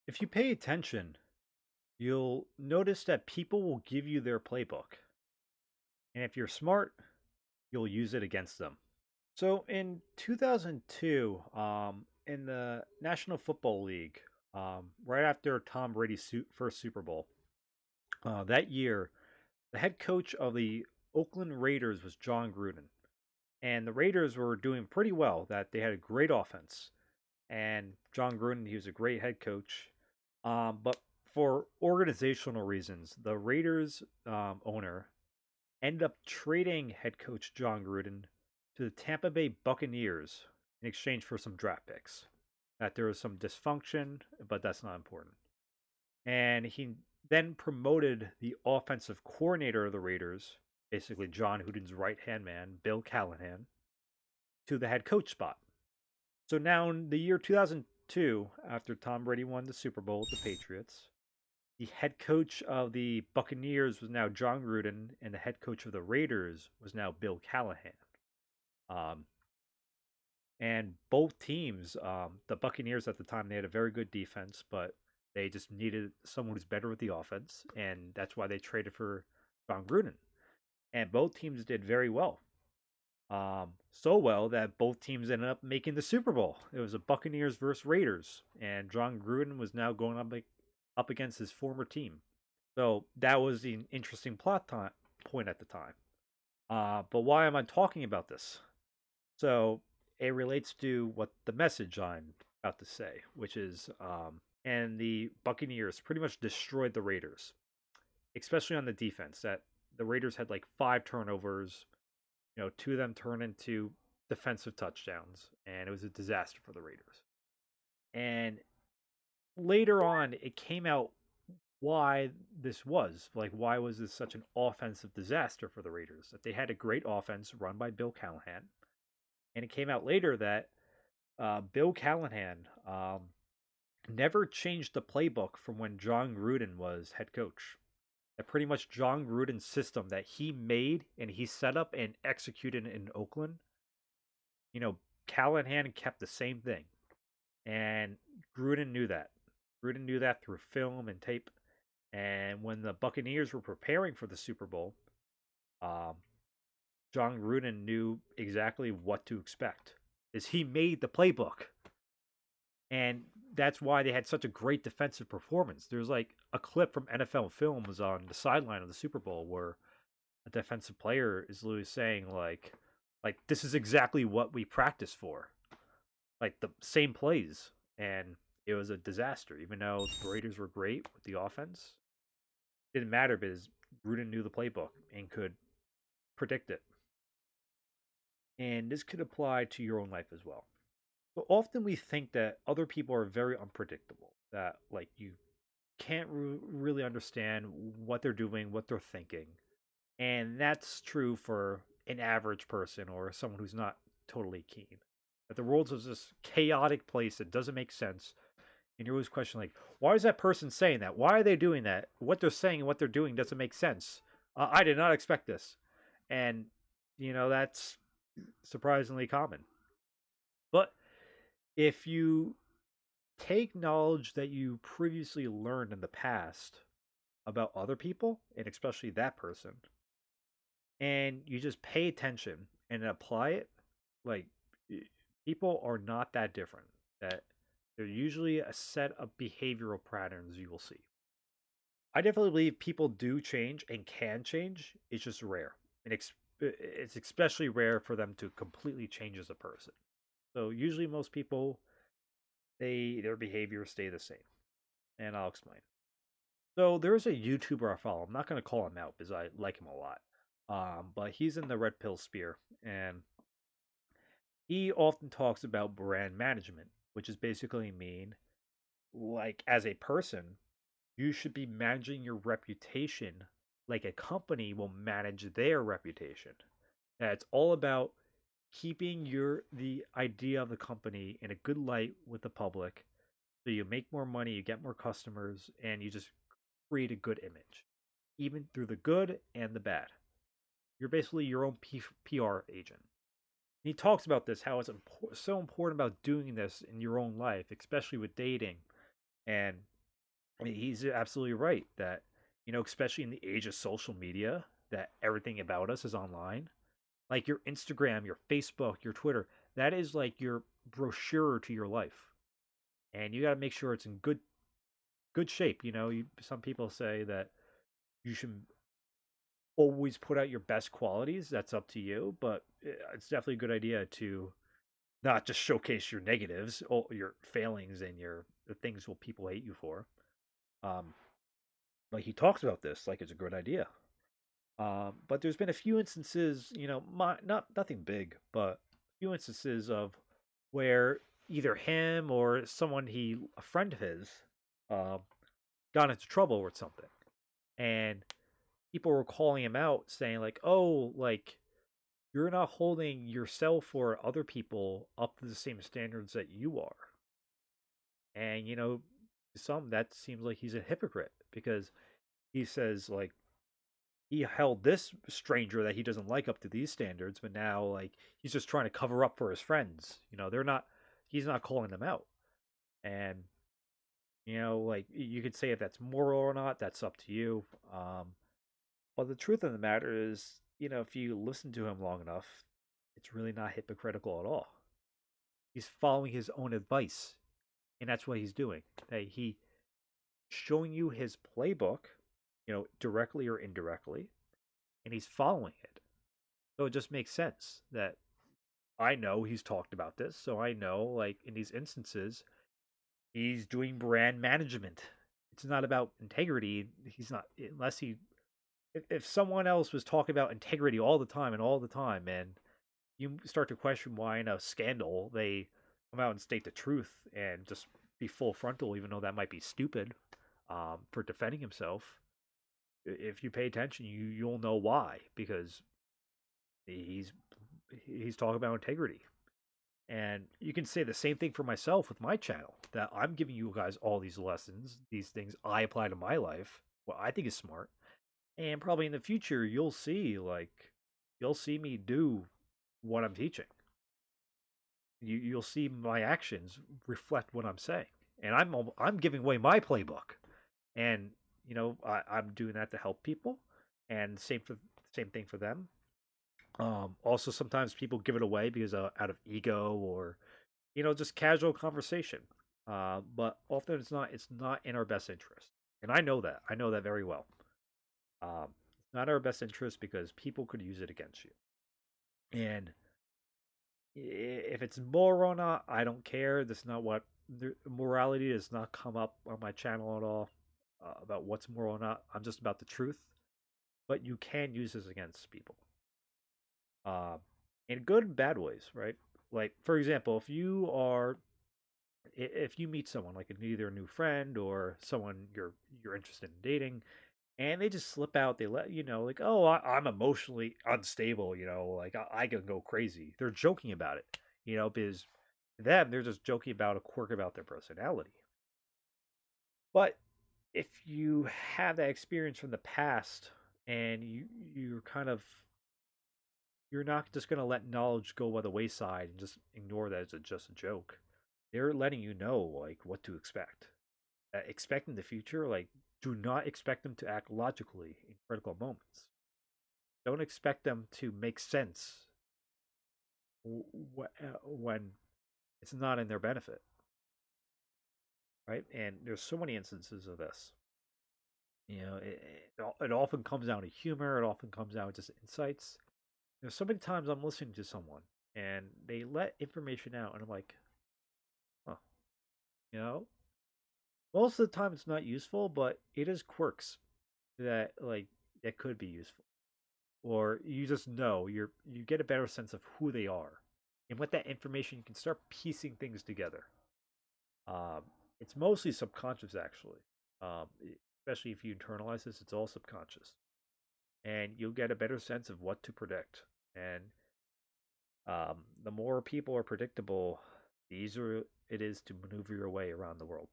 If you pay attention, you'll notice that people will give you their playbook. And if you're smart, you'll use it against them. So in 2002, in the National Football League, right after Tom Brady's first Super Bowl, that year, the head coach of the Oakland Raiders was John Gruden. And the Raiders were doing pretty well, that they had a great offense. And John Gruden, he was a great head coach. But for organizational reasons, the Raiders owner ended up trading head coach John Gruden to the Tampa Bay Buccaneers in exchange for some draft picks. That there was some dysfunction, but that's not important. And he then promoted the offensive coordinator of the Raiders, basically John Gruden's right hand man, Bill Callahan, to the head coach spot. So now in the year 2002, after Tom Brady won the Super Bowl with the Patriots, the head coach of the Buccaneers was now John Gruden, and the head coach of the Raiders was now Bill Callahan. Um, and both teams, the Buccaneers at the time, they had a very good defense, but they just needed someone who's better with the offense, and that's why they traded for John Gruden. And both teams did very well. So well that both teams ended up making the Super Bowl. It was the Buccaneers versus Raiders, and John Gruden was now going up against his former team. So that was an interesting point at the time. But why am I talking about this? So it relates to what the message I'm about to say, which is, and the Buccaneers pretty much destroyed the Raiders, especially on the defense. That the Raiders had like 5 turnovers. Two of them turned into defensive touchdowns, and it was a disaster for the Raiders. And later on, it came out why this was. Like, why was this such an offensive disaster for the Raiders? That they had a great offense run by Bill Callahan. And it came out later that Bill Callahan never changed the playbook from when John Gruden was head coach. That pretty much John Gruden's system that he made and he set up and executed in Oakland, you know, Callahan kept the same thing. And Gruden knew that. Gruden knew that through film and tape. And when the Buccaneers were preparing for the Super Bowl, um, John Gruden knew exactly what to expect. Is he made the playbook, and that's why they had such a great defensive performance. There's like a clip from NFL Films on the sideline of the Super Bowl where a defensive player is literally saying like this is exactly what we practiced for, like the same plays, and it was a disaster. Even though the Raiders were great with the offense, it didn't matter because Gruden knew the playbook and could predict it. And this could apply to your own life as well. But often we think that other people are very unpredictable, that like you can't really understand what they're doing, what they're thinking. And that's true for an average person or someone who's not totally keen. That the world is this chaotic place that doesn't make sense. And you're always questioning, like, why is that person saying that? Why are they doing that? What they're saying and what they're doing doesn't make sense. I did not expect this. And, that's surprisingly common. But if you take knowledge that you previously learned in the past about other people, and especially that person, and you just pay attention and apply it, like people are not that different. That they're usually a set of behavioral patterns you will see. I definitely believe people do change and can change. It's just rare. And it's especially rare for them to completely change as a person. So usually most people their behaviors stay the same. And I'll explain. So there's a YouTuber I follow. I'm not going to call him out because I like him a lot. But he's in the red pill sphere, and he often talks about brand management, which is basically mean like as a person, you should be managing your reputation like a company will manage their reputation. That it's all about keeping the idea of the company in a good light with the public, so you make more money, you get more customers, and you just create a good image, even through the good and the bad. You're basically your own PR agent. And he talks about this, how it's so important about doing this in your own life, especially with dating and I mean, he's absolutely right that, especially in the age of social media, that everything about us is online. Like your Instagram, your Facebook, your Twitter, that is like your brochure to your life. And you got to make sure it's in good shape. Some people say that you should always put out your best qualities. That's up to you, but it's definitely a good idea to not just showcase your negatives or your failings and the things what people hate you for. Um, like he talks about this, like it's a good idea. But there's been a few instances, not nothing big, but a few instances of where either him or a friend of his, uh, got into trouble with something, and people were calling him out, saying like, "Oh, like you're not holding yourself or other people up to the same standards that you are." And to some that seems like he's a hypocrite because he says like he held this stranger that he doesn't like up to these standards, but now like he's just trying to cover up for his friends. They're not he's not calling them out. And like you could say if that's moral or not, that's up to you. But the truth of the matter is, if you listen to him long enough, it's really not hypocritical at all. He's following his own advice, and that's what he's doing. He showing you his playbook, directly or indirectly, and he's following it. So it just makes sense that I know he's talked about this, so I know, like, in these instances, he's doing brand management. It's not about integrity. He's not, unless he, if someone else was talking about integrity all the time and all the time, and you start to question why in a scandal they come out and state the truth and just be full frontal, even though that might be stupid, for defending himself. If you pay attention, you'll know why because he's he's talking about integrity. And you can say the same thing for myself with my channel that I'm giving you guys all these lessons, these things I apply to my life, what I think is smart. And probably in the future, you'll see me do what I'm teaching. You'll see my actions reflect what I'm saying. And I'm giving away my playbook. And, I'm doing that to help people. And same thing for them. Also, sometimes people give it away because out of ego or just casual conversation. But often it's not in our best interest, and I know that. I know that very well. It's not our best interest because people could use it against you. And if it's moral or not, I don't care. That's not what morality does not come up on my channel at all about what's moral or not. I'm just about the truth. But you can use this against people, uh, in good and bad ways, right? Like for example, if you meet someone like either a new friend or someone you're interested in dating, and they just slip out, they let you know like, oh, I'm emotionally unstable, like I can go crazy. They're joking about it, because them they're just joking about a quirk about their personality. But if you have that experience from the past and you're kind of you're not just going to let knowledge go by the wayside and just ignore that it's just a joke. They're letting you know like what to expect. Expect in the future, like do not expect them to act logically in critical moments. Don't expect them to make sense when it's not in their benefit, right? And there's so many instances of this. It often comes down to humor. It often comes down to just insights. So many times I'm listening to someone and they let information out, and I'm like, oh, you know, most of the time it's not useful, but it is quirks that could be useful. Or you just know you get a better sense of who they are, and with that information you can start piecing things together. um, it's mostly subconscious actually. Especially if you internalize this, it's all subconscious, and you'll get a better sense of what to predict. And the more people are predictable, the easier it is to maneuver your way around the world.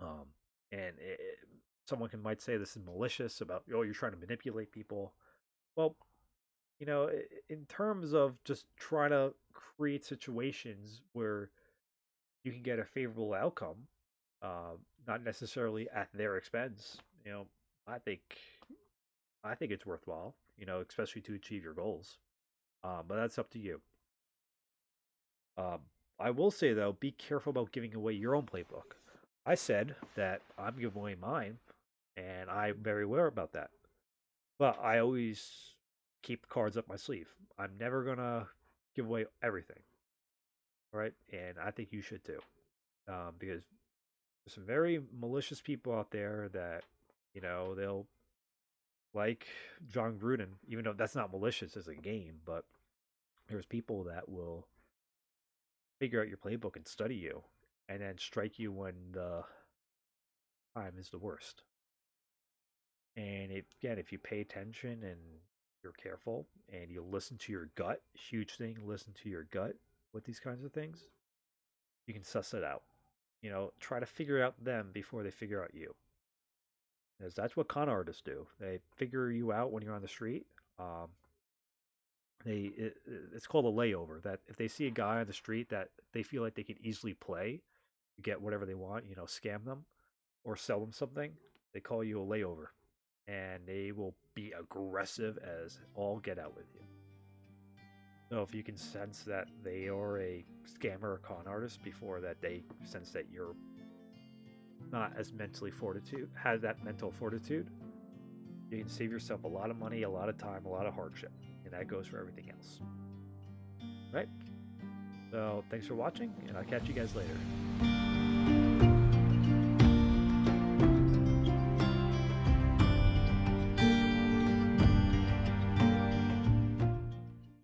um, and someone might say this is malicious about, oh, you're trying to manipulate people. Well, in terms of just trying to create situations where you can get a favorable outcome, not necessarily at their expense. I think I think it's worthwhile. Especially to achieve your goals. But that's up to you. Um, I will say though, be careful about giving away your own playbook. I said that I'm giving away mine, and I'm very aware about that. But I always keep cards up my sleeve. I'm never gonna give away everything, right? And I think you should too, because there's some very malicious people out there that they'll like John Gruden, even though that's not malicious as a game, but there's people that will figure out your playbook and study you, and then strike you when the time is the worst. And again, if you pay attention and you're careful and you listen to your gut, huge thing, listen to your gut with these kinds of things, you can suss it out. Try to figure out them before they figure out you. Because that's what con artists do. They figure you out when you're on the street. Um, it's called a layover. That if they see a guy on the street that they feel like they can easily play, get whatever they want, scam them or sell them something, they call you a layover, and they will be aggressive as all get out with you. So if you can sense that they are a scammer or con artist before that they sense that you're not as mentally fortitude, has that mental fortitude, you can save yourself a lot of money, a lot of time, a lot of hardship. And that goes for everything else. Right? So thanks for watching, and I'll catch you guys later.